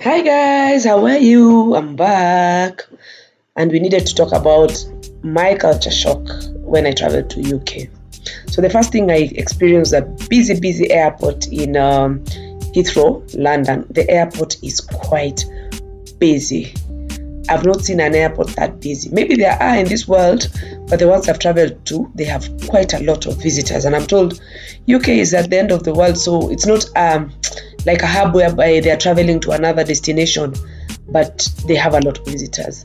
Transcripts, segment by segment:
Hi guys, how are you? I'm back, and we needed to talk about my culture shock when I traveled to UK. So the first thing I experienced a busy airport in Heathrow, London. The airport is quite busy. I've not seen an airport that busy. Maybe there are in this world, but the ones I've traveled to, they have quite a lot of visitors. And I'm told UK is at the end of the world, so it's not like a hub whereby they are traveling to another destination, but they have a lot of visitors.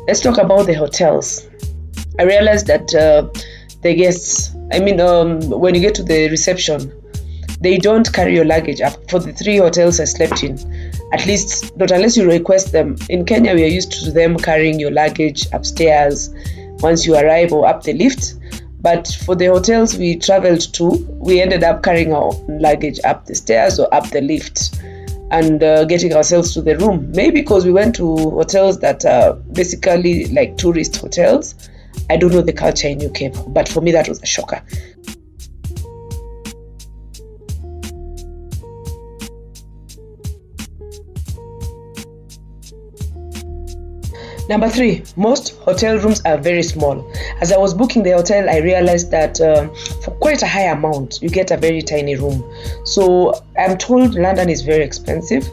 Let's talk about the hotels. I realized that the guests, when you get to the reception, they don't carry your luggage up. For the 3 hotels I slept in, at least not unless you request them. In Kenya, we are used to them carrying your luggage upstairs once you arrive or up the lift. But for the hotels we traveled to, we ended up carrying our luggage up the stairs or up the lift and getting ourselves to the room. Maybe because we went to hotels that are basically like tourist hotels. I don't know the culture in UK, but for me that was a shocker. Number 3, most hotel rooms are very small. As I was booking the hotel, I realized that for quite a high amount, you get a very tiny room. So I'm told London is very expensive,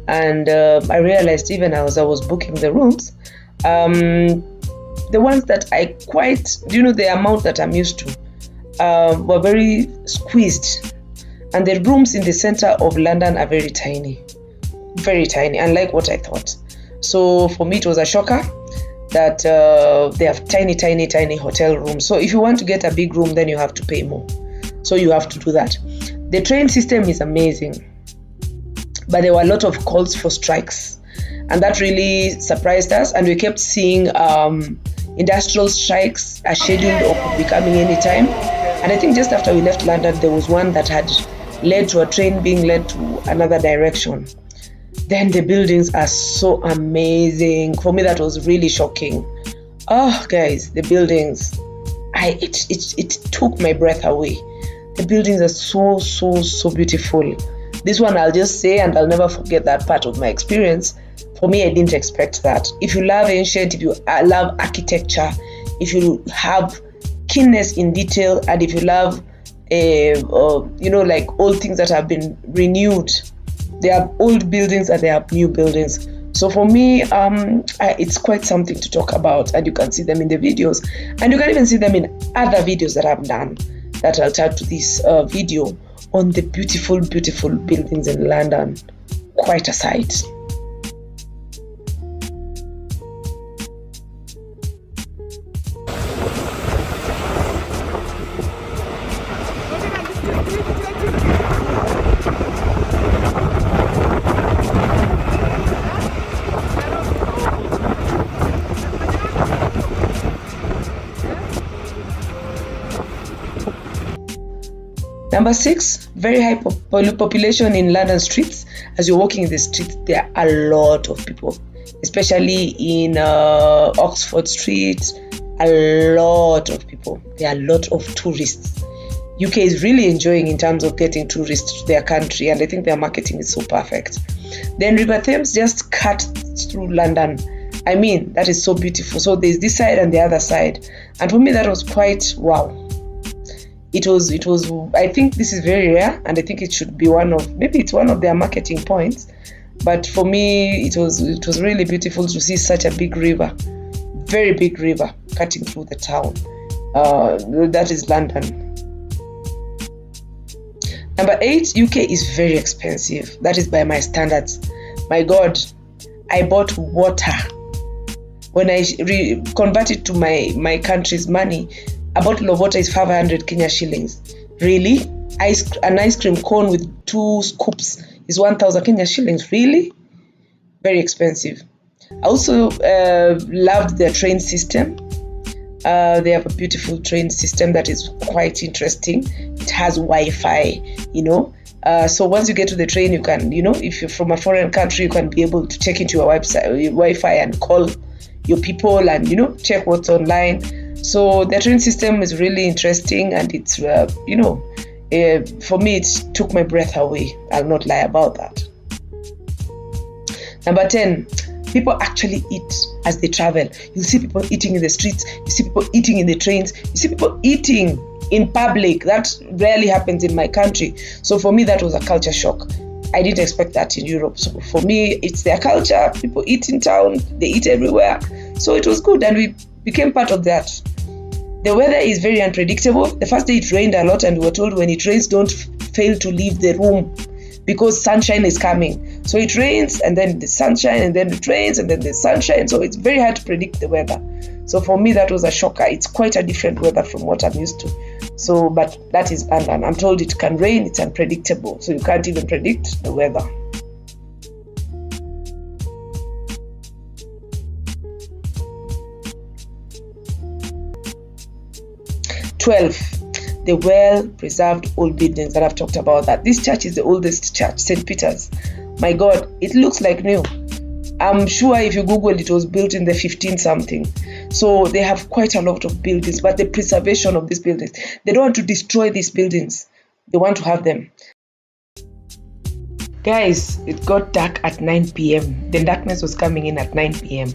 and I realized even as I was booking the rooms, the ones that the amount that I'm used to were very squeezed, and the rooms in the center of London are very tiny, unlike what I thought. So for me, it was a shocker that they have tiny hotel rooms. So if you want to get a big room, then you have to pay more. So you have to do that. The train system is amazing, but there were a lot of calls for strikes, and that really surprised us. And we kept seeing industrial strikes are scheduled or could be coming anytime. And I think just after we left London, there was one that had led to a train being led to another direction. Then the buildings are so amazing. For me, that was really shocking. Oh, guys, the buildings, it took my breath away. The buildings are so beautiful. This one I'll just say, and I'll never forget that part of my experience. For me, I didn't expect that. If you love ancient, if you love architecture, if you have keenness in detail, and if you love, like old things that have been renewed, they have old buildings and they have new buildings. So for me, it's quite something to talk about, and you can see them in the videos, and you can even see them in other videos that I've done that I'll tag to this video on the beautiful buildings in London. Quite a sight. Number 6, very high population in London streets. As you're walking in the streets, there are a lot of people, especially in Oxford Street. A lot of people. There are a lot of tourists. UK is really enjoying in terms of getting tourists to their country, and I think their marketing is so perfect. Then River Thames just cut through London. That is so beautiful. So there's this side and the other side, and for me that was quite wow. It was. I think this is very rare, and I think it should be maybe it's one of their marketing points. But for me, it was really beautiful to see such a big river, very big river, cutting through the town. That is London. Number 8, UK is very expensive. That is by my standards. My God, I bought water. When I convert it to my country's money, a bottle of water is 500 Kenya shillings. Really? An ice cream cone with 2 scoops is 1,000 Kenya shillings. Really? Very expensive. I also loved their train system. They have a beautiful train system that is quite interesting. It has Wi-Fi, So once you get to the train, you can, if you're from a foreign country, you can be able to check into your website, your Wi-Fi, and call your people and, check what's online. So the train system is really interesting, and it's, for me, it took my breath away. I'll not lie about that. Number 10, people actually eat as they travel. You see people eating in the streets, you see people eating in the trains, you see people eating in public. That rarely happens in my country. So for me, that was a culture shock. I didn't expect that in Europe. So for me, it's their culture. People eat in town, they eat everywhere. So it was good, and we became part of that. The weather is very unpredictable. The first day it rained a lot, and we were told when it rains, don't fail to leave the room because sunshine is coming. So it rains, and then the sunshine, and then it rains, and then the sunshine. So it's very hard to predict the weather. So for me, that was a shocker. It's quite a different weather from what I'm used to. So, but that is, and I'm told it can rain, it's unpredictable. So you can't even predict the weather. The well-preserved old buildings that I've talked about. That this church is the oldest church, St. Peter's. My God, it looks like new. I'm sure if you Google it was built in the 15 something. So they have quite a lot of buildings, but the preservation of these buildings, they don't want to destroy these buildings. They want to have them. Guys, it got dark at 9 p.m. The darkness was coming in at 9 p.m.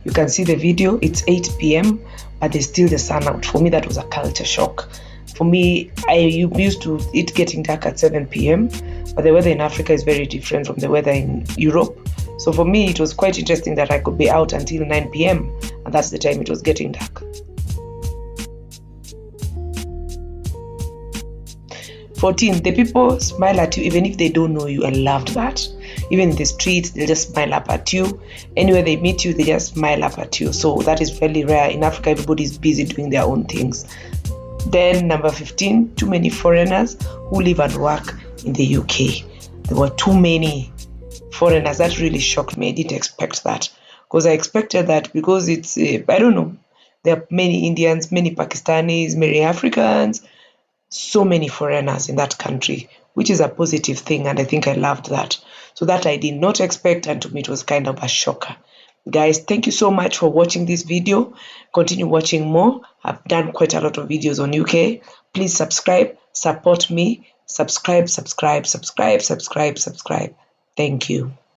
You can see the video, it's 8 p.m., but there's still the sun out. For me, that was a culture shock. For me, I used to it getting dark at 7 p.m., but the weather in Africa is very different from the weather in Europe. So for me, it was quite interesting that I could be out until 9 p.m., and that's the time it was getting dark. 14, the people smile at you even if they don't know you. I loved that. Even in the streets, they'll just smile up at you. Anywhere they meet you, they just smile up at you. So that is really rare. In Africa, everybody's busy doing their own things. Then number 15, too many foreigners who live and work in the UK. There were too many foreigners. That really shocked me. I didn't expect that, because I expected that because it's, I don't know, there are many Indians, many Pakistanis, many Africans, so many foreigners in that country, which is a positive thing, and I think I loved that. So that I did not expect, and to me it was kind of a shocker. Guys, thank you so much for watching this video. Continue watching more. I've done quite a lot of videos on UK. Please subscribe, support me. Subscribe. Thank you.